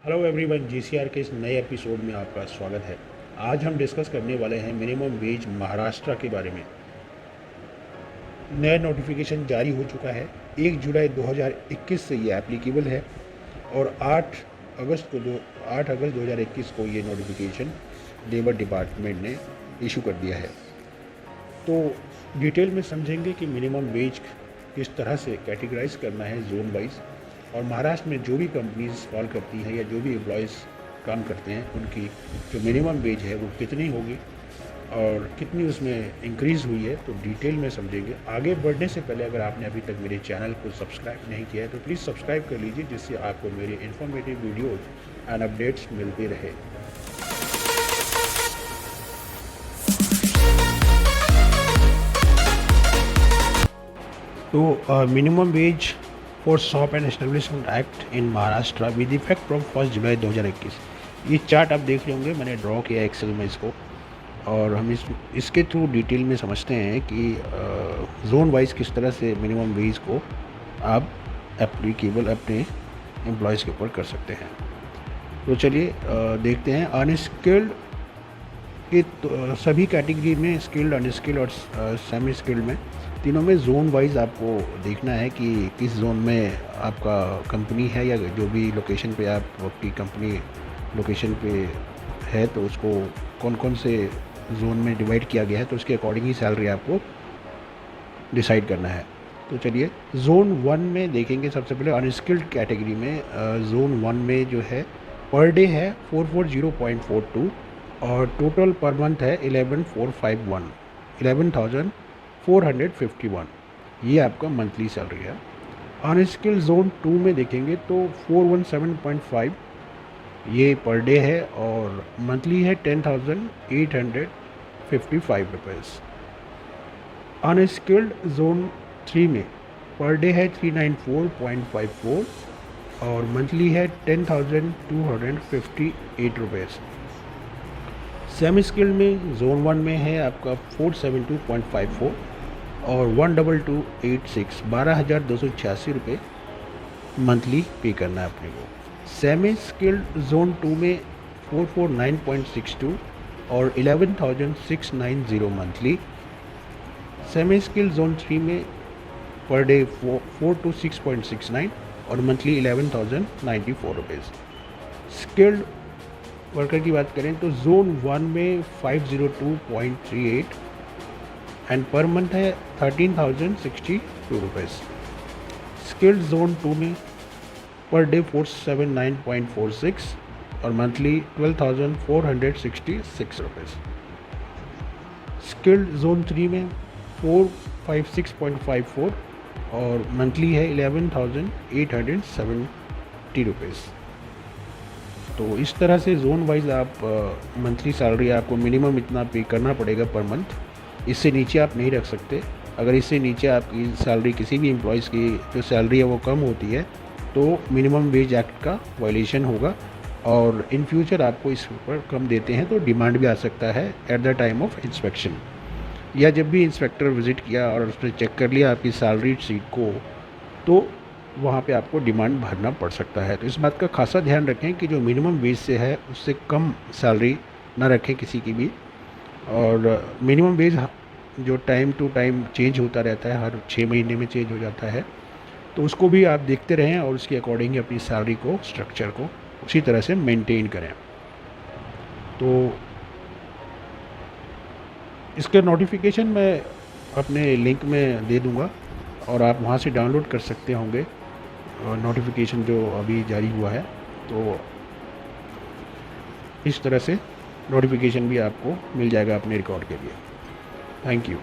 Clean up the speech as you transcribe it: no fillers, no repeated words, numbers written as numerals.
Hello everyone, GCR के इस नए एपिसोड में आपका स्वागत है। आज हम डिस्कस करने वाले हैं मिनिमम वेज महाराष्ट्र के बारे में। नया नोटिफिकेशन जारी हो चुका है। 1 जुलाई 2021 से ये एप्लीकेबल है और 8 अगस्त 2021 को ये नोटिफिकेशन लेबर डिपार्टमेंट ने इशू कर दिया है। तो डिटेल में समझेंगे कि मिनिमम वेज किस तरह से कैटेगराइज करना है जोन वाइज, और महाराष्ट्र में जो भी कंपनीज कॉल करती हैं या जो भी एम्प्लॉयज़ काम करते हैं उनकी जो मिनिमम वेज है वो कितनी होगी और कितनी उसमें इंक्रीज़ हुई है, तो डिटेल में समझेंगे। आगे बढ़ने से पहले अगर आपने अभी तक मेरे चैनल को सब्सक्राइब नहीं किया है तो प्लीज़ सब्सक्राइब कर लीजिए, जिससे आपको मेरे इन्फॉर्मेटिव वीडियोज़ एंड अपडेट्स मिलते रहे। तो minimum ways for shop and establishment act in Maharashtra with effect from 1 जुलाई 2021। ये चार्ट आप देख रहे होंगे, मैंने ड्रॉ किया एक्सेल में इसको, और हम इसके थ्रू डिटेल में समझते हैं कि जोन वाइज किस तरह से मिनिमम वेज को आप एप्लीकेबल अपने एम्प्लॉयज़ के ऊपर कर सकते हैं। तो चलिए देखते हैं। अनस्किल्ड के सभी कैटेगरी में, स्किल्ड, अनस्किल्ड और सेमी स्किल्ड में, तीनों में जोन वाइज आपको देखना है कि किस जोन में आपका कंपनी है या जो भी लोकेशन पे आपकी कंपनी लोकेशन पे है, तो उसको कौन कौन से जोन में डिवाइड किया गया है, तो उसके अकॉर्डिंग ही सैलरी आपको डिसाइड करना है। तो चलिए जोन 1 में देखेंगे। सबसे पहले अनस्किल्ड कैटेगरी में जोन 1 में जो है पर डे है 440.42 और टोटल पर मंथ है 11,451, ये आपका मंथली सैलरी है। अनस्किल्ड जोन 2 में देखेंगे तो 417.5 ये पर डे है और मंथली है 10,855 रुपीज़। अनस्किल्ड जोन 3 में पर डे है 394.54 और मंथली है 10,258 रुपीज़। सेमी स्किल्ड में जोन 1 में है आपका 472.54 और 12286, 12,286 रुपये मंथली पे करना है अपने को। सेमी स्किल्ड जोन 2 में 449.62 और 11,690 मंथली। सेमी स्किल्ड जोन 3 में पर डे 426.69 और मंथली 11,094 रुपीज़। स्किल्ड वर्कर की बात करें तो जोन 1 में 502.38 एंड पर मंथ है 13,062 रुपीज़। स्किल्ड जोन 2 में पर डे 479.46 और मंथली 12,466 रुपीज़। स्किल्ड जोन 3 में 456.54 और मंथली है 11,870 रुपीज़। तो इस तरह से जोन वाइज आप मंथली सैलरी आपको मिनिमम इतना पे करना पड़ेगा पर मंथ, इससे नीचे आप नहीं रख सकते। अगर इससे नीचे आपकी सैलरी किसी भी एम्प्लॉयज़ की जो सैलरी है वो कम होती है तो मिनिमम वेज एक्ट का वायलेशन होगा और इन फ्यूचर आपको इस ऊपर कम देते हैं तो डिमांड भी आ सकता है at the time of inspection, या जब भी इंस्पेक्टर विज़िट किया और उसने चेक कर लिया आपकी सैलरी शीट को, तो वहाँ पे आपको डिमांड भरना पड़ सकता है। तो इस बात का खासा ध्यान रखें कि जो मिनिमम वेज से है उससे कम सैलरी ना रखें किसी की भी। और मिनिमम वेज जो टाइम टू टाइम चेंज होता रहता है, हर 6 महीने में चेंज हो जाता है, तो उसको भी आप देखते रहें और उसके अकॉर्डिंग अपनी सैलरी को, स्ट्रक्चर को उसी तरह से मेंटेन करें। तो इसके नोटिफिकेशन मैं अपने लिंक में दे दूँगा और आप वहाँ से डाउनलोड कर सकते होंगे नोटिफिकेशन जो अभी जारी हुआ है। तो इस तरह से नोटिफिकेशन भी आपको मिल जाएगा अपने रिकॉर्ड के लिए। Thank you.